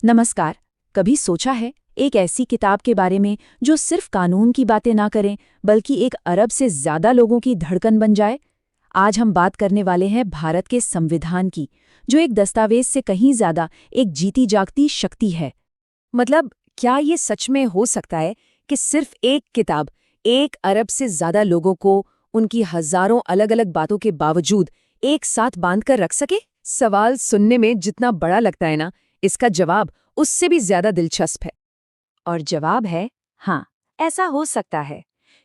नमस्कार। कभी सोचा है एक ऐसी किताब के बारे में जो सिर्फ कानून की बातें ना करें बल्कि एक अरब से ज्यादा लोगों की धड़कन बन जाए? आज हम बात करने वाले हैं भारत के संविधान की, जो एक दस्तावेज से कहीं ज्यादा एक जीती जागती शक्ति है। मतलब क्या ये सच में हो सकता है कि सिर्फ एक किताब एक अरब से ज्यादा लोगों को उनकी हजारों अलग अलग बातों के बावजूद एक साथ बांध कर रख सके? सवाल सुनने में जितना बड़ा लगता है ना, इसका जवाब उससे भी ज्यादा दिलचस्प है। और जवाब है हाँ, ऐसा हो सकता है।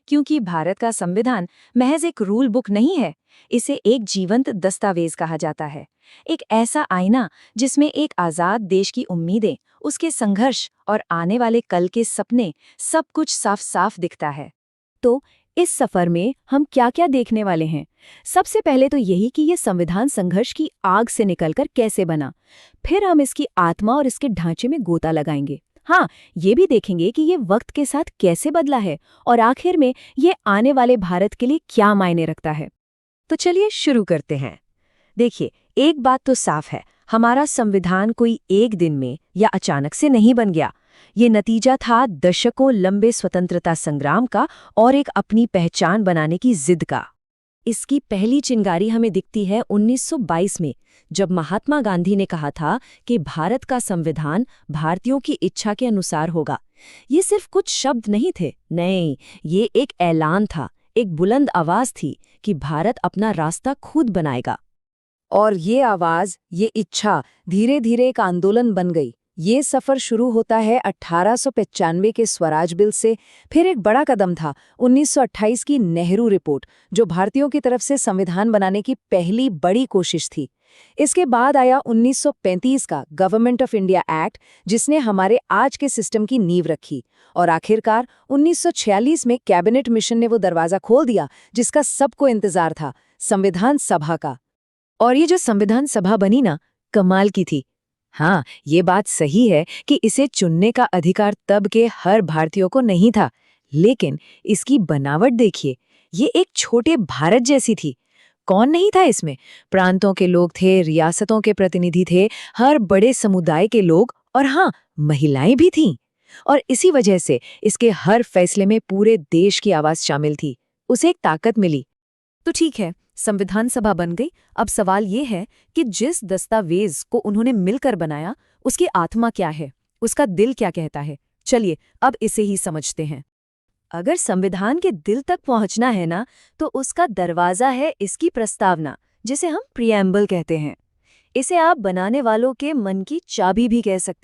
क्योंकि भारत का संविधान महज एक रूल बुक नहीं है, इसे एक जीवंत दस्तावेज कहा जाता है। एक ऐसा आईना जिसमें एक आजाद देश की उम्मीदें, उसके संघर्ष और आने वाले कल के सपने, सब कुछ साफ साफ दिखता है। तो इस सफर में हम क्या क्या देखने वाले हैं? सबसे पहले तो यही कि ये संविधान संघर्ष की आग से निकलकर कैसे बना। फिर हम इसकी आत्मा और इसके ढांचे में गोता लगाएंगे। हाँ, ये भी देखेंगे कि ये वक्त के साथ कैसे बदला है और आखिर में ये आने वाले भारत के लिए क्या मायने रखता है। तो चलिए शुरू करते हैं। देखिए, एक बात तो साफ है, हमारा संविधान कोई एक दिन में या अचानक से नहीं बन गया। ये नतीजा था दशकों लंबे स्वतंत्रता संग्राम का और एक अपनी पहचान बनाने की जिद का। इसकी पहली चिंगारी हमें दिखती है 1922 में, जब महात्मा गांधी ने कहा था कि भारत का संविधान भारतीयों की इच्छा के अनुसार होगा। ये सिर्फ कुछ शब्द नहीं थे, नहीं, ये एक ऐलान था, एक बुलंद आवाज थी कि भारत अपना रास्ता खुद बनाएगा। और ये आवाज, ये इच्छा धीरे धीरे एक आंदोलन बन गई। ये सफर शुरू होता है 1895 के स्वराज बिल से। फिर एक बड़ा कदम था 1928 की नेहरू रिपोर्ट, जो भारतीयों की तरफ से संविधान बनाने की पहली बड़ी कोशिश थी। इसके बाद आया 1935 का गवर्नमेंट ऑफ इंडिया एक्ट, जिसने हमारे आज के सिस्टम की नींव रखी। और आखिरकार 1946 में कैबिनेट मिशन ने वो दरवाजा खोल दिया जिसका सबको इंतजार था, संविधान सभा का। और ये जो संविधान सभा बनी ना, कमाल की थी। हाँ, ये बात सही है कि इसे चुनने का अधिकार तब के हर भारतीयों को नहीं था, लेकिन इसकी बनावट देखिए, ये एक छोटे भारत जैसी थी। कौन नहीं था इसमें? प्रांतों के लोग थे, रियासतों के प्रतिनिधि थे, हर बड़े समुदाय के लोग, और हाँ, महिलाएं भी थीं। और इसी वजह से इसके हर फैसले में पूरे देश की आवाज शामिल थी। उसे एक ताकत मिली। तो ठीक है, संविधान सभा बन गई। अब सवाल ये है कि जिस दस्तावेज को उन्होंने मिलकर बनाया, उसकी आत्मा क्या है, उसका दिल क्या कहता है। चलिए अब इसे ही समझते हैं। अगर संविधान के दिल तक पहुंचना है ना, तो उसका दरवाजा है इसकी प्रस्तावना, जिसे हम प्रिएम्बल कहते हैं। इसे आप बनाने वालों के मन की चाबी भी कह सकते हैं।